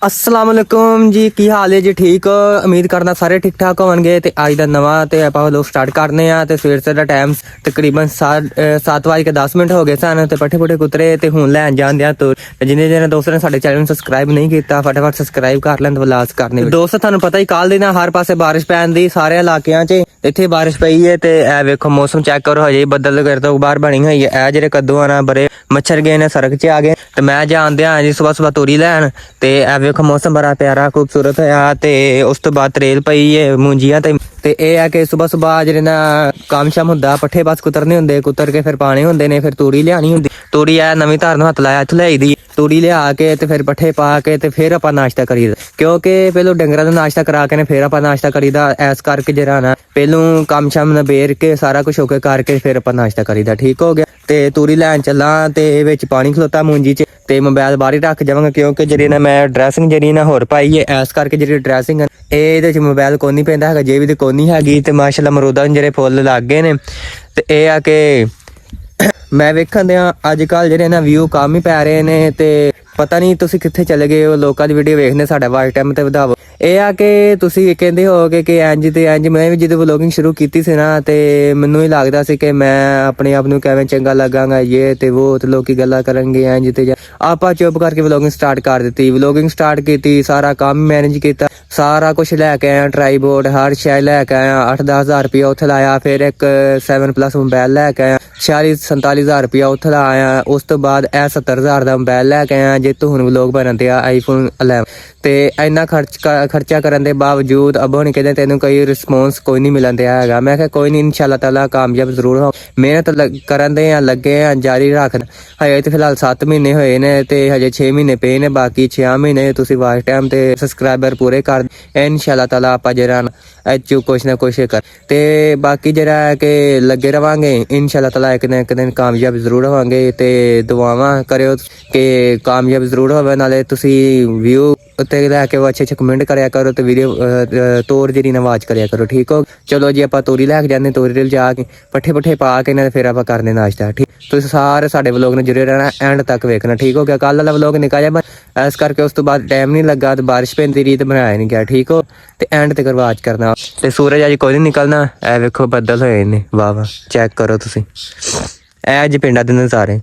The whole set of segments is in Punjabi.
अस्सलाम वालेकुम जी, की हाल है जी? ठीक हो? उम्मीद करना सारे ठीक ठाक होवणगे। ते अज दा नवा ते आपां लोग स्टार्ट करने आ। ते सवेर दा टाइम तकरीबन 7:10 हो गए सन। ते पट्ठे पुट्ठे कुतरे ते हुण लैन जान दियां तुर। जिन्हें जिन्हें दोस्तों ने साडे चैनल सब्सक्राइब नहीं किया फटाफट सब्सक्राइब कर लैन। विलास करने दोस्त थानू पता ही कल दी ना हर पासे बारिश पैन दी सारे इलाकियां च इत्थे बारिश पई है। ते ए वेखो मौसम चेक करो, हजे बदल करदो बाहर बनी हुई है। ए जेह्ड़े कद्दू आ ना बड़े मच्छर गए ने सड़क च आ गए। ते मैं जान दियां जी सुबह सुबह तोरी लैन। ते ए वेखो मौसम बड़ा प्यारा खूबसूरत है। ते उस तो बाद तरेल पई है मूंजियां ते एह् है कि सुबह सुबह जेह्ड़े ना कम्म शम हुंदा पट्ठे बस कुतरने हुंदे, कुतर के फिर पाने हुंदे ने, फिर तूड़ी लियानी हुंदी। तूड़ी ऐ नवीं धार नूं हत्थ लाया इत्थों लियाई दी तूड़ी लिया के ते फिर पट्ठे पा के ते फिर आपां नाश्ता करीदा, क्योंकि पहलों डंगरां दा नाश्ता करा के ने फिर आपां नाश्ता करीदा। ऐस करके जेह्ड़ा ना पहलों कम्म शम नबेड़ के सारा कुछ होके करके फिर आपां नाश्ता करीदा। ठीक हो गया। ते तूड़ी लैन चलां ते विच पानी खलोता मूंजी च ते मोबाइल बाहर ही रख जावांगा, क्योंकि जेह्ड़ी ना मैं ड्रैसिंग जेह्ड़ी ना होर पाई है। ऐस करके जेह्ड़ी ड्रैसिंग है ਇਹਦੇ ਚ मोबाइल कोई नहीं पैंदा हैगा, जेब ते कोई नहीं हैगी। ते माशाअल्लाह मरूदा ਜਿਹੜੇ फुੱਲ ਲੱਗ गए ने। ਤੇ ਇਹ ਆ ਕਿ ਮੈਂ ਵੇਖਣ ਦਿਆਂ ਅੱਜ ਕੱਲ ਜਿਹੜੇ ਨਾ ਵਿਊ ਕੰਮ ਹੀ ਪੈ ਰਹੇ ਨੇ। ਤੇ ਪਤਾ ਨਹੀਂ ਤੁਸੀਂ ਕਿੱਥੇ ਚਲੇ ਗਏ ਹੋ, ਲੋਕਾਂ ਦੀ ਵੀਡੀਓ ਵੇਖਦੇ ਸਾਡਾ ਵਾਚ ਟਾਈਮ ਤੇ ਵਧਾਵੋ। ਇਹ ਆ ਕਿ ਤੁਸੀਂ ਕਹਿੰਦੇ ਹੋਗੇ ਕਿ ਇੰਜ ਤੇ ਇੰਜ। ਮੈਂ ਵੀ ਜਦੋਂ ਵਲੋਗਿੰਗ ਸ਼ੁਰੂ ਕੀਤੀ ਸੀ ਨਾ ਤੇ ਮੈਨੂੰ ਹੀ ਲੱਗਦਾ ਸੀ ਕਿ ਮੈਂ ਆਪਣੇ ਆਪ ਨੂੰ ਕਿਵੇਂ ਚੰਗਾ ਲੱਗਾਂਗਾ, ਇਹ ਤੇ ਉਹ ਤੇ ਲੋਕੀ ਗੱਲਾਂ ਕਰਨਗੇ ਇੰਜ ਤੇ। ਆਪਾਂ ਚੁੱਪ ਕਰਕੇ ਵਲੋਗਿੰਗ ਸਟਾਰਟ ਕਰ ਦਿੱਤੀ। ਵਲੋਗਿੰਗ ਸਟਾਰਟ ਕੀਤੀ, ਸਾਰਾ ਕੰਮ ਮੈਨੇਜ ਕੀਤਾ, ਸਾਰਾ ਕੁਝ ਲੈ ਕੇ ਆਇਆ, ਟਰਾਈਪੋਡ ਹਰ ਸ਼ੈ ਲੈ ਕੇ ਆਇਆ। 8-10 ਹਜ਼ਾਰ ਰੁਪਇਆ ਉੱਥੇ ਲਾਇਆ। ਫਿਰ ਇੱਕ 7+ ਮੋਬਾਈਲ ਲੈ ਕੇ ਆਇਆ। 46-47 ਹਜ਼ਾਰ ਰੁਪਇਆ ਉੱਥੇ ਲਾਇਆ। ਉਸ ਤੋਂ ਬਾਅਦ ਇਹ 70 ਹਜ਼ਾਰ ਦਾ ਮੋਬਾਈਲ ਲੈ ਕੇ ਆਇਆ, ਜਿੱਤੋਂ ਹੁਣ ਵਲੋਗ ਬਣਨ ਤੇ ਆ iPhone 11। ਤੇ ਇੰਨਾ ਖਰਚਾ ਕਰਨ ਦੇ ਬਾਵਜੂਦ ਅੱਬੋ ਨੇ ਕਹਿੰਦੇ ਤੈਨੂੰ ਕੋਈ ਰਿਸਪੌਂਸ ਕੋਈ ਨਹੀਂ ਮਿਲਣ ਦਿਆ ਹੈਗਾ। ਮੈਂ ਕਿਹਾ ਕੋਈ ਨਹੀਂ, ਇਨਸ਼ਾਅੱਲਾ ਤਾਲਾ ਕਾਮਯਾਬ ਜ਼ਰੂਰ ਹੋ। ਮਿਹਨਤ ਕਰਨ ਦੇ ਆ, ਲੱਗੇ ਆ, ਜਾਰੀ ਰੱਖ। ਹਜੇ ਤੇ ਫਿਲਹਾਲ 7 ਮਹੀਨੇ ਹੋਏ ਨੇ ਤੇ ਹਜੇ 6 ਮਹੀਨੇ ਪਏ ਨੇ, ਬਾਕੀ 6 ਮਹੀਨੇ ਤੁਸੀਂ ਵਾਚ ਟਾਈਮ ਤੇ ਸਬਸਕ੍ਰਾਈਬਰ ਪੂਰੇ ਕਰ ਇਨਸ਼ਾਅੱਲਾ ਤਾਲਾ। ਆਪਾਂ ਜਿਹੜਾ ਐਚੂ ਕੁਛ ਨਾ ਕੁਛ ਕਰ ਤੇ ਬਾਕੀ ਜਿਹੜਾ ਹੈ ਕਿ ਲੱਗੇ ਰਵਾਂਗੇ ਇਨਸ਼ਾਅੱਲਾ ਤਾਲਾ। ਇੱਕ ਨਾ ਇੱਕ ਦਿਨ ਕਾਮਯਾਬ ਜ਼ਰੂਰ ਹੋਵਾਂਗੇ। ਤੇ ਦੁਆਵਾਂ ਕਰਿਓ ਕਿ ਕਾਮਯਾਬ ਜ਼ਰੂਰ ਹੋਵੇ। ਨਾਲੇ ਤੁਸੀਂ ਵਿਊ ਉੱਤੇ ਲੈ ਕੇ ਅੱਛੇ ਕਮੈਂਟ ਕਰਿਆ ਕਰੋ ਤੇ ਵੀਡੀਓ ਤੋਰ ਜਿਹੜੀ ਨਾ ਵਾਚ ਕਰਿਆ ਕਰੋ। ਠੀਕ ਹੋ? ਚਲੋ ਜੀ ਆਪਾਂ ਤੋਰੀ ਲੈ ਕੇ ਜਾਂਦੇ, ਤੋਰੀ ਦੇ ਜਾ ਕੇ ਪੱਠੇ ਪੁੱਠੇ ਪਾ ਕੇ ਨਾ ਫਿਰ ਆਪਾਂ ਕਰਦੇ ਨਾਸ਼ਤਾ। ਠੀਕ, ਤੁਸੀਂ ਸਾਰੇ ਸਾਡੇ ਵਲੋਗ ਨੂੰ ਜੁੜੇ ਰਹਿਣਾ, ਐਂਡ ਤੱਕ ਵੇਖਣਾ। ਠੀਕ ਹੋ ਗਿਆ? ਕੱਲ ਵਾਲਾ ਵਲੋਗ ਨਿਕਾ ਜਾ ਇਸ ਕਰਕੇ ਉਸ ਤੋਂ ਬਾਅਦ ਟਾਈਮ ਨਹੀਂ ਲੱਗਾ ਤੇ ਬਾਰਿਸ਼ ਪੈਂਦੀ ਰਹੀ ਤੇ ਬਣਾਇਆ ਨਹੀਂ ਗਿਆ। ਠੀਕ ਹੋ? ਤੇ ਐਂਡ ਤੱਕ ਵਾਚ ਕਰਨਾ। ਤੇ ਸੂਰਜ ਅੱਜ ਕੋਈ ਨਹੀਂ ਨਿਕਲਣਾ। ਇਹ ਵੇਖੋ ਬੱਦਲ ਹੋਏ ਨੇ, ਵਾਹ ਵਾਹ, ਚੈੱਕ ਕਰੋ ਤੁਸੀਂ। ਇਹ ਅੱਜ ਪਿੰਡਾਂ ਦੇ ਨਜ਼ਾਰੇ।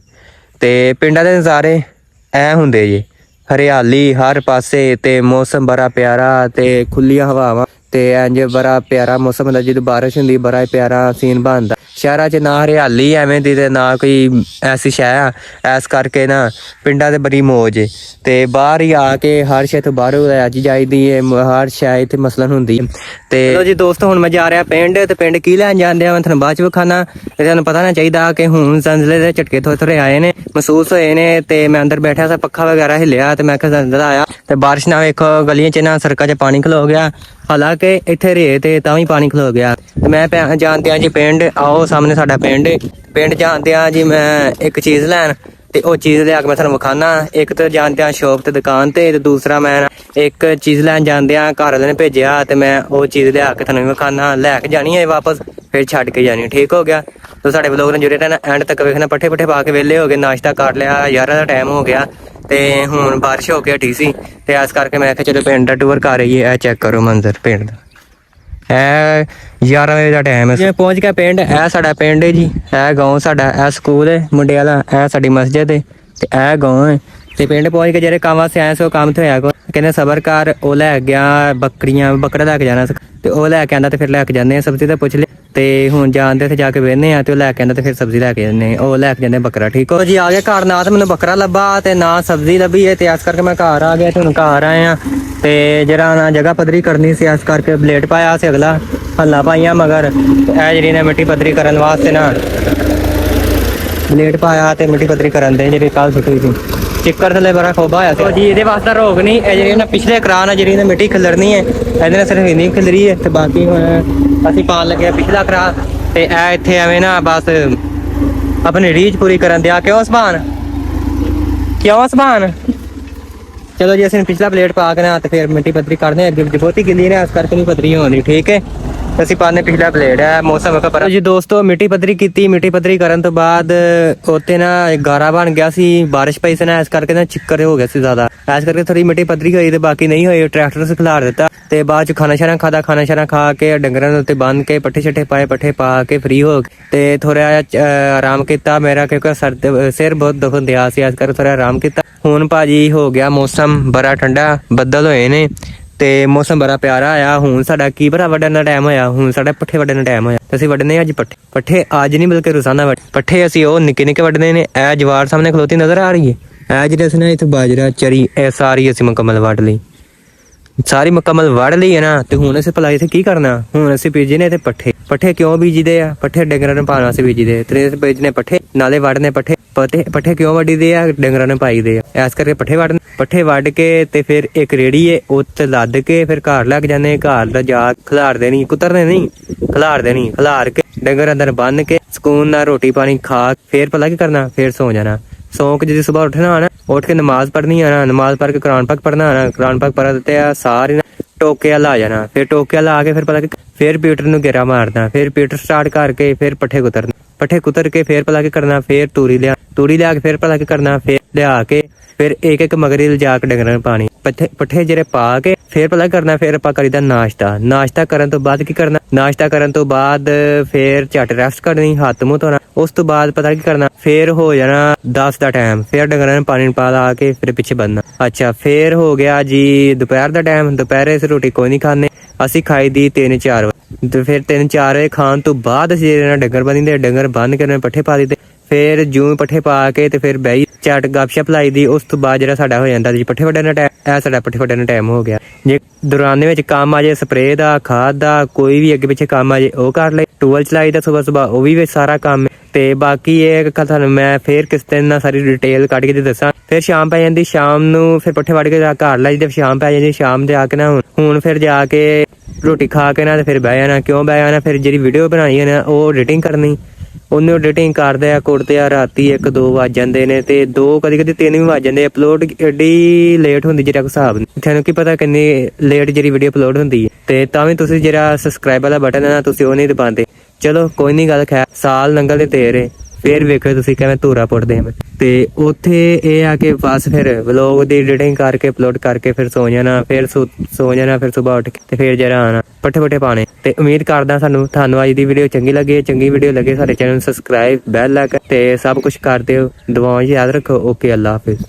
ਤੇ ਪਿੰਡਾਂ ਦੇ ਨਜ਼ਾਰੇ ਇਹ ਹੁੰਦੇ ਜੀ, ਹਰਿਆਲੀ ਹਰ ਪਾਸੇ ਤੇ ਮੌਸਮ ਬੜਾ ਪਿਆਰਾ ਤੇ ਖੁੱਲੀਆਂ ਹਵਾਵਾਂ ਤੇ ਇੰਜ ਬੜਾ ਪਿਆਰਾ ਮੌਸਮ ਹੁੰਦਾ। ਜਦੋਂ ਬਾਰਿਸ਼ ਹੁੰਦੀ ਬੜਾ ਪਿਆਰਾ ਸੀਨ ਬਣਦਾ। ਸ਼ਹਿਰਾਂ 'ਚ ਨਾ ਹਰਿਆਲੀ ਐਵੇਂ ਦੀ ਤੇ ਨਾ ਕੋਈ ਐਸੀ ਸ਼ੈ ਆ। ਐਸ ਕਰਕੇ ਨਾ ਪਿੰਡਾਂ ਦੇ ਬੜੀ ਮੌਜ ਏ। ਤੇ ਬਾਹਰ ਹੀ ਆ ਕੇ ਹਰ ਸ਼ੈ ਤੋਂ ਬਾਹਰੋਂ ਅੱਜ ਜਾਈਦੀ ਹੈ, ਹਰ ਸ਼ੈ ਇੱਥੇ ਮਸਲਨ ਹੁੰਦੀ ਹੈ। ਤੇ ਚਲੋ ਜੀ ਦੋਸਤੋ, ਹੁਣ ਮੈਂ ਜਾ ਰਿਹਾ ਪਿੰਡ। ਤੇ ਪਿੰਡ ਕੀ ਲੈਣ ਜਾਂਦੇ ਆ ਮੈਂ ਤੁਹਾਨੂੰ ਬਾਅਦ 'ਚ ਵਿਖਾਉਣਾ। ਤੇ ਤੁਹਾਨੂੰ ਪਤਾ ਨਾ ਚਾਹੀਦਾ ਕਿ ਹੁਣ ਜ਼ਲਜ਼ਲੇ ਦੇ ਝਟਕੇ ਥੋੜ੍ਹੇ ਆਏ ਨੇ, ਮਹਿਸੂਸ ਹੋਏ ਨੇ। ਤੇ ਮੈਂ ਅੰਦਰ ਬੈਠਾ ਸੀ, ਪੱਖਾ ਵਗੈਰਾ ਹਿੱਲਿਆ ਤੇ ਮੈਂ ਕਿਹਾ ਜ਼ਲਜ਼ਲਾ ਆਇਆ। ਤੇ ਬਾਰਿਸ਼ ਨਾਲ ਵੇਖੋ ਗਲੀਆਂ 'ਚ ਨਾ ਸੜਕਾਂ 'ਚ ਪਾਣੀ ਖਲੋ ਗਿਆ। ਹਾਲਾਂਕਿ ਇੱਥੇ ਰੇਤ ਤੇ ਤਾਂ ਵੀ ਪਾਣੀ ਖਲੋ ਗਿਆ। ਤੇ ਮੈਂ ਜਾਣਦੇ ਆ ਜੀ ਪਿੰਡ। ਆਓ ਸਾਹਮਣੇ ਸਾਡਾ ਪਿੰਡ ਜਾਣਦੇ ਆ ਜੀ। ਮੈਂ ਇੱਕ ਚੀਜ਼ ਲੈਣ ਤੇ ਉਹ ਚੀਜ਼ ਲਿਆ ਕੇ ਮੈਂ ਤੁਹਾਨੂੰ ਵਿਖਾਉਣਾ। ਇੱਕ ਤਾਂ ਜਾਂਦੇ ਆ ਸ਼ੋਪ ਤੇ ਦੁਕਾਨ ਤੇ ਦੂਸਰਾ ਮੈਂ ਇੱਕ ਚੀਜ਼ ਲੈਣ ਜਾਂਦੇ ਆ, ਘਰ ਵਾਲੇ ਨੇ ਭੇਜਿਆ ਤੇ ਮੈਂ ਉਹ ਚੀਜ਼ ਲਿਆ ਕੇ ਤੁਹਾਨੂੰ ਵਿਖਾਉਣਾ। ਲੈ ਕੇ ਜਾਣੀ ਹੈ ਵਾਪਸ, ਫਿਰ ਛੱਡ ਕੇ ਜਾਣੀ। ਠੀਕ ਹੋ ਗਿਆ? ਤੇ ਸਾਡੇ ਵਲੋਗ ਨੇ ਜੁੜੇ ਰਹਿਣਾ, ਐਂਡ ਤੱਕ ਵੇਖਣਾ। ਪੱਠੇ ਪੁੱਠੇ ਪਾ ਕੇ ਵਿਹਲੇ ਹੋ ਗਏ, ਨਾਸ਼ਤਾ ਕਰ ਲਿਆ, 11 ਦਾ ਟਾਈਮ ਹੋ ਗਿਆ। ਤੇ ਹੁਣ ਬਾਰਿਸ਼ ਹੋ ਕੇ ਹਟੀ ਸੀ ਤੇ ਇਸ ਕਰਕੇ ਮੈਂ ਕਿਹਾ ਚਲੋ ਪਿੰਡ ਦਾ ਟੂਰ ਕਰ ਆਈਏ। ਇਹ ਚੈੱਕ ਕਰੋ ਮੰਜ਼ਰ ਪਿੰਡ ਦਾ। ਇਹ 11 ਵਜੇ ਦਾ ਟਾਈਮ ਹੈ, ਪਹੁੰਚ ਗਿਆ ਪਿੰਡ। ਇਹ ਸਾਡਾ ਪਿੰਡ ਹੈ ਜੀ, ਇਹ ਗਾਉਂ ਸਾਡਾ, ਇਹ ਸਕੂਲ ਹੈ ਮੁੰਡੇ ਵਾਲਾ, ਇਹ ਸਾਡੀ ਮਸਜਿਦ ਹੈ ਤੇ ਇਹ ਗਾਉਂ ਹੈ। ਤੇ ਪਿੰਡ ਪਹੁੰਚ ਕੇ ਜਿਹੜੇ ਕੰਮ ਵਾਸਤੇ ਆਏ ਸੀ ਉਹ ਕੰਮ ਤੇ ਹੋਇਆ ਕੋ। ਕਹਿੰਦੇ ਸਬਰ ਕਰ। ਉਹ ਲੈ ਗਿਆ ਬੱਕਰਾ ਲੈ ਕੇ ਜਾਣਾ ਤੇ ਉਹ ਲੈ ਕੇ ਆਂਦਾ ਤੇ ਫਿਰ ਲੈ ਕੇ ਜਾਂਦੇ ਆ। ਸਬਜ਼ੀ ਤਾਂ ਪੁੱਛ ਲਿਆ ਤੇ ਹੁਣ ਜਾਂਦੇ ਉੱਥੇ ਜਾ ਕੇ ਬਹਿੰਦੇ ਆ ਤੇ ਉਹ ਲੈ ਕੇ ਆਂਦਾ ਤੇ ਫਿਰ ਸਬਜ਼ੀ ਲੈ ਕੇ ਜਾਂਦੇ। ਉਹ ਲੈ ਕੇ ਜਾਂਦੇ ਬੱਕਰਾ। ਠੀਕ ਹੋ ਜੀ? ਆ ਗਿਆ ਘਰ, ਨਾ ਤਾਂ ਮੈਨੂੰ ਬੱਕਰਾ ਲੱਭਾ ਤੇ ਨਾ ਸਬਜ਼ੀ ਲੱਭੀ ਹੈ। ਤੇ ਇਸ ਕਰਕੇ ਮੈਂ ਘਰ ਆ ਗਿਆ ਤੇ ਹੁਣ ਘਰ ਆਏ ਆ। ਤੇ ਜਿਹੜਾ ਨਾ ਜਗ੍ਹਾ ਪੱਧਰੀ ਕਰਨੀ ਸੀ, ਇਸ ਕਰਕੇ ਬਲੇਡ ਪਾਇਆ ਸੀ, ਅਗਲਾ ਹੱਲਾ ਪਾਈਆਂ ਮਗਰ। ਇਹ ਜਿਹੜੀ ਨਾ ਮਿੱਟੀ ਪੱਧਰੀ ਕਰਨ ਵਾਸਤੇ ਨਾ ਬਲੇਡ ਪਾਇਆ ਤੇ ਮਿੱਟੀ ਪੱਧਰੀ ਕਰਨ ਦੇ ਜਿਹੜੀ ਕੱਲ ਸੁੱਟੀ ਸੀ। ਚਿੱਕੜ ਥੱਲੇ ਬੜਾ ਖੋਬਾ ਹੋਇਆ ਸੀ ਜੀ। ਇਹਦੇ ਵਾਸਤੇ ਰੋਕ ਨਹੀਂ, ਇਹ ਜਿਹੜੀ ਨਾ ਪਿਛਲੇ ਕਰਾਨ ਆ ਜਿਹੜੀ ਨਾ ਮਿੱਟੀ ਖਿਲਰਨੀ ਹੈ, ਇਹਦੇ ਨਾਲ ਸਿਰਫ ਇੰਨੀ ਖਿਲਰੀ ਹੈ। ਤੇ ਬਾਕੀ ਹੁਣ ਅਸੀਂ ਪਾਣ ਲੱਗੇ ਪਿਛਲਾ ਕਰਾ। ਤੇ ਇਹ ਇੱਥੇ ਐਵੇਂ ਨਾ ਬਸ ਆਪਣੀ ਰੀਝ ਪੂਰੀ ਕਰਨ ਦਿਆ। ਕਿਉਂ ਸਬਾਨ? ਚਲੋ ਜੀ ਅਸੀਂ ਪਿਛਲਾ ਪਲੇਟ ਪਾ ਕੇ ਨਾ ਤੇ ਫਿਰ ਮਿੱਟੀ ਪੱਧਰੀ ਕਰਦੇ ਹਾਂ। ਅੱਗੇ ਬਹੁਤੀ ਗਿੱਲੀ ਨੇ ਇਸ ਕਰਕੇ ਨਹੀਂ ਪੱਧਰੀ ਹੋਣੀ। ਠੀਕ ਹੈ? ਅਸੀਂ ਪਾਣੇ ਪਿਛਲਾ ਬਲੇਡ ਹੈ ਮੌਸਮ ਦਾ ਪਰ ਜੀ ਦੋਸਤੋ ਮਿੱਟੀ ਪੱਧਰੀ ਕੀਤੀ। ਮਿੱਟੀ ਪੱਧਰੀ ਕਰਨ ਤੋਂ ਬਾਅਦ ਉੱਤੇ ਨਾ ਗਾਰਾ ਬਣ ਗਿਆ ਸੀ, ਬਾਰਿਸ਼ ਪਈ ਸੀ ਨਾ, ਇਸ ਕਰਕੇ ਨਾ ਚਿੱਕੜ ਹੋ ਗਿਆ ਸੀ ਜ਼ਿਆਦਾ, ਇਸ ਕਰਕੇ ਥੋੜੀ ਮਿੱਟੀ ਪੱਧਰੀ ਹੋਈ ਤੇ ਬਾਕੀ ਨਹੀਂ ਹੋਈ। ਟਰੈਕਟਰ ਸੇ ਖਿਲਾਰ ਦਿੱਤਾ ਤੇ ਬਾਅਦ ਚ ਖਾਣਾ ਛਾਣਾ ਖਾਦਾ, ਖਾਣਾ ਛਾਣਾ ਖਾ ਕੇ ਡੰਗਰਾਂ ਦੇ ਉੱਤੇ ਬੰਨ ਕੇ ਪੱਠੇ ਛੱਠੇ ਪਾਏ, ਪੱਠੇ ਪਾ ਕੇ ਫ੍ਰੀ ਹੋ ਗਏ ਤੇ ਥੋੜਾ ਜਿਹਾ ਆਰਾਮ ਕੀਤਾ ਮੇਰਾ, ਕਿਉਂਕਿ ਸਿਰ ਬਹੁਤ ਦੁਖਣ ਦਿਆ ਸੀ, ਇਸ ਕਰਕੇ ਥੋੜਾ ਆਰਾਮ ਕੀਤਾ। ਹੁਣ ਭਾਜੀ ਹੋ ਗਿਆ ਮੌਸਮ ਬੜਾ ਠੰਡਾ, ਬੱਦਲ ਹੋਏ ਨੇ ਤੇ ਮੌਸਮ ਬੜਾ ਪਿਆਰਾ ਆਇਆ। ਹੁਣ ਸਾਡਾ ਕੀ ਭਰਾ ਵੱਢਣ ਦਾ ਟਾਈਮ ਹੋਇਆ, ਹੁਣ ਸਾਡਾ ਪੱਠੇ ਵੱਢਣ ਦਾ ਟਾਈਮ ਹੋਇਆ। ਅਸੀਂ ਵੱਢਨੇ ਅੱਜ ਪੱਠੇ ਅੱਜ ਨਹੀਂ ਬਲਕਿ ਰੋਜ਼ਾਨਾ ਪੱਠੇ ਅਸੀਂ ਉਹ ਨਿੱਕੇ ਨਿੱਕੇ ਵੱਢਨੇ ਨੇ। ਇਹ ਜਵਾਰ ਸਾਹਮਣੇ ਖਲੋਤੀ ਨਜ਼ਰ ਆ ਰਹੀ ਹੈ, ਇਹ ਜਿਹੜੇ ਅਸੀਂ ਨਾ ਇੱਥੇ ਬਾਜਰਾ ਚਰੀ ਇਹ ਸਾਰੀ ਅਸੀਂ ਮੁਕੰਮਲ ਵੱਢ ਲਈ, ਸਾਰੀ ਮੁਕੰਮਲ ਵੱਢ ਲਈ ਹੈ ਨਾ। ਤੇ ਹੁਣ ਅਸੀਂ ਭਲਾ ਇੱਥੇ ਕੀ ਕਰਨਾ, ਹੁਣ ਅਸੀਂ ਬੀਜੇ ਨੇ ਤੇ ਪੱਠੇ ਕਿਉਂ ਬੀਜਦੇ ਆ, ਪੱਠੇ ਡੰਗਰਾਂ ਨੂੰ ਪਾਉਣ ਵਾਸਤੇ ਬੀਜਦੇ ਤੇ ਬੀਜਨੇ ਪੱਠੇ ਨਾਲੇ ਵੱਢਨੇ ਪੱਠੇ ਕਿਉਂ ਵੱਢੀਦੇ ਆ, ਡੰਗਰਾਂ ਨੂੰ ਪਾਈਦੇ ਆ, ਇਸ ਕਰਕੇ ਪੱਠੇ ਵੱਢ ਕੇ ਤੇ ਫਿਰ ਇੱਕ ਰੇੜੀ ਏ ਉੱਤੇ ਲੱਦ ਕੇ ਫਿਰ ਘਰ ਲੱਗ ਜਾਂਦੇ। ਘਰ ਦਾ ਜਾ ਖਿਲਾਰਦੇ ਨਹੀਂ, ਕੁਤਰਨੇ ਨਹੀਂ, ਖਿਲਾਰ ਕੇ ਡੰਗਰ ਅੰਦਰ ਬੰਨ ਕੇ ਸਕੂਨ ਨਾਲ ਰੋਟੀ ਪਾਣੀ ਖਾ ਫਿਰ ਭਲਾ ਕੀ ਕਰਨਾ, ਫਿਰ ਸੌ ਜਾਣਾ। ਸੌਂ ਕੇ ਜਦੋਂ ਸਵੇਰ ਉੱਠਣਾ ਆਣਾ, ਉੱਠ ਕੇ ਨਮਾਜ਼ ਪੜ੍ਹਨੀ ਆਣਾ, ਨਮਾਜ਼ ਪੜ੍ਹ ਕੇ ਕੁਰਾਨ ਪਾਕ ਪੜ੍ਹਨਾ ਆਣਾ, ਕੁਰਾਨ ਪਾਕ ਪੜ੍ਹ ਦਿੱਤੇ ਆ ਸਾਰੇ ਟੋਕਿਆ ਲਾ ਜਾਣਾ। ਫਿਰ ਟੋਕਿਆ ਲਾ ਕੇ ਫਿਰ ਫਿਰ ਪੀਟਰ ਨੂੰ ਗੇਰਾ ਮਾਰਦਾ, ਫਿਰ ਪੀਟਰ ਸਟਾਰਟ ਕਰਕੇ ਫਿਰ ਪੱਠੇ ਕੁਤਰ ਕੇ ਫਿਰ ਭਲਾ ਕੀ ਕਰਨਾ, ਫਿਰ ਤੂੜੀ ਲਿਆ ਕੇ ਫਿਰ ਭਲਾ ਕੀ ਕਰਨਾ, ਫਿਰ ਲਿਆ ਕੇ ਫਿਰ ਇੱਕ ਮਗਰੀ ਲਿਜਾ ਕੇ ਡੰਗਰਾਂ ਨੂੰ ਪਾਣੀ, ਪੱਠੇ ਜਿਹੜੇ ਪਾ ਕੇ ਫਿਰ ਭਲਾ ਕਰਨਾ। ਫਿਰ ਆਪਾਂ ਕਰੀਦਾ ਨਾਸ਼ਤਾ ਕਰਨ ਤੋਂ ਬਾਅਦ ਕੀ ਕਰਨਾ, ਨਾਸ਼ਤਾ ਕਰਨ ਤੋਂ ਬਾਅਦ ਫਿਰ ਝੱਟ ਰੈਸਟ ਕਰਨੀ, ਹੱਥ ਮੂੰਹ ਧੋਣਾ। ਉਸ ਤੋਂ ਬਾਅਦ ਪਤਾ ਕੀ ਕਰਨਾ, ਫਿਰ ਹੋ ਜਾਣਾ 10 ਦਾ ਟਾਈਮ, ਫਿਰ ਡੰਗਰਾਂ ਨੂੰ ਪਾਣੀ ਪਾ ਲਾ ਕੇ ਫਿਰ ਪਿੱਛੇ ਬੰਨਣਾ। ਅੱਛਾ ਫਿਰ ਹੋ ਗਿਆ ਜੀ ਦੁਪਹਿਰ ਦਾ ਟਾਈਮ, ਦੁਪਹਿਰੇ ਅਸੀਂ ਰੋਟੀ ਕੋਈ ਨਹੀਂ ਖਾਂਦੇ, ਅਸੀਂ ਖਾਈ ਦੀ 3-4 ਵਜੇ। ਤੇ ਫਿਰ 3-4 ਵਜੇ ਖਾਣ ਤੋਂ ਬਾਅਦ ਅਸੀਂ ਡੰਗਰ ਬੰਨ੍ਹਦੇ, ਡੰਗਰ ਬੰਨ ਕੇ ਪੱਠੇ ਪਾ ਦਿੱਤੇ। ਫਿਰ ਜੂੰ ਪੱਠੇ ਪਾ ਕੇ ਤੇ ਫਿਰ ਬਹਿ ਝੱਟ ਗੱਪਸ਼ਪ ਲਾਈ ਦੀ। ਉਸ ਤੋਂ ਬਾਅਦ ਜਿਹੜਾ ਸਾਡਾ ਹੋ ਜਾਂਦਾ ਜੀ ਪੱਠੇ ਵੱਢਣ ਦਾ ਟਾਈਮ, ਇਹ ਸਾਡਾ ਪੱਠੇ ਵੱਢਣ ਦਾ ਟਾਈਮ ਹੋ ਗਿਆ। ਜੇ ਦੌਰਾਨ ਦੇ ਵਿੱਚ ਕੰਮ ਆ ਜੇ ਸਪਰੇਅ ਦਾ, ਖਾਦ ਦਾ, ਕੋਈ ਵੀ ਅੱਗੇ ਪਿੱਛੇ ਕੰਮ ਆ ਜੇ ਉਹ ਕਰ ਲਈ। ਟੂਲ ਚਲਾਈ ਦਾ ਸੁਬਹ ਉਹ ਵੀ ਸਾਰਾ ਕੰਮ। ਤੇ ਬਾਕੀ ਇਹ ਤੁਹਾਨੂੰ ਮੈਂ ਫਿਰ ਕਿਸ ਦਿਨ ਨਾਲ ਸਾਰੀ ਡਿਟੇਲ ਕੱਢ ਕੇ ਦੱਸਾਂ। ਫਿਰ ਸ਼ਾਮ ਪੈ ਜਾਂਦੀ, ਸ਼ਾਮ ਨੂੰ ਫਿਰ ਪੱਠੇ ਵੱਢ ਕੇ ਘਰ ਲਾਈ ਤੇ ਸ਼ਾਮ ਪੈ ਜਾਂਦੀ। ਸ਼ਾਮ ਦੇ ਆ ਕੇ ਨਾ ਹੁਣ ਫਿਰ ਜਾ ਕੇ ਰੋਟੀ ਖਾ ਕੇ ਨਾ ਤੇ ਫਿਰ ਬਹਿ ਜਾਣਾ। ਕਿਉਂ ਬਹਿ ਜਾਣਾ, ਫਿਰ ਜਿਹੜੀ ਵੀਡੀਓ ਬਣਾਈ ਹੈ ਨਾ ਉਹ ਐਡੀਟਿੰਗ ਕਰਨੀ, ਉਹਨੂੰ ਐਡੀਟਿੰਗ ਕਰਦੇ ਆ ਕੁੜਦੇ ਆ, ਰਾਤੀ 1-2 ਵੱਜ ਜਾਂਦੇ ਨੇ ਤੇ 2 ਕਦੀ 3 ਵੀ ਵੱਜ ਜਾਂਦੇ। ਅਪਲੋਡ ਐਡੀ ਲੇਟ ਹੁੰਦੀ ਜਿਹੜਾ ਹਿਸਾਬ ਨਹੀਂ, ਤੁਹਾਨੂੰ ਕੀ ਪਤਾ ਕਿੰਨੀ ਲੇਟ ਜਿਹੜੀ ਵੀਡੀਓ ਅਪਲੋਡ ਹੁੰਦੀ ਹੈ। ਤੇ ਤਾਂ ਵੀ ਤੁਸੀਂ ਜਿਹੜਾ ਸਬਸਕ੍ਰਾਈਬ ਵਾਲਾ ਬਟਨ ਹੈ ਨਾ ਤੁਸੀਂ ਉਹ ਨਹੀਂ ਦਬਾਉਂਦੇ। ਚਲੋ ਕੋਈ ਨਹੀਂ ਗੱਲ, ਖੈਰ ਸਾਲ ਨੰਗਲ ਦੇ ਤੇਰੇ ਫਿਰ ਵੇਖੋ ਤੁਸੀਂ ਕਿਵੇਂ ਧੂਰਾ ਪੁੱਟਦੇ ਆ। ਤੇ ਉੱਥੇ ਇਹ ਆ ਕਿ ਬਸ ਫਿਰ ਵਲੋਗ ਦੀ ਐਡੀਟਿੰਗ ਕਰਕੇ ਅਪਲੋਡ ਕਰਕੇ ਫਿਰ ਸੌ ਜਾਣਾ, ਫਿਰ ਸੁਬਾਹ ਉੱਠ ਕੇ ਤੇ ਫਿਰ ਜਰਾ ਆਣਾ ਪੱਠੇ ਪਾਣੇ। ਤੇ ਉਮੀਦ ਕਰਦਾ ਤੁਹਾਨੂੰ ਅੱਜ ਦੀ ਵੀਡੀਓ ਚੰਗੀ ਵੀਡੀਓ ਲੱਗੇ ਸਾਡੇ ਚੈਨਲ ਨੂੰ ਸਬਸਕ੍ਰਾਈਬ, ਬੈਲ ਲਾਈਕ ਤੇ ਸਭ ਕੁਝ ਕਰ ਦਿਓ। ਦੁਆਵਾਂ ਯਾਦ ਰੱਖੋ। ਓਕੇ, ਅੱਲਾ ਹਾਫਿਜ਼।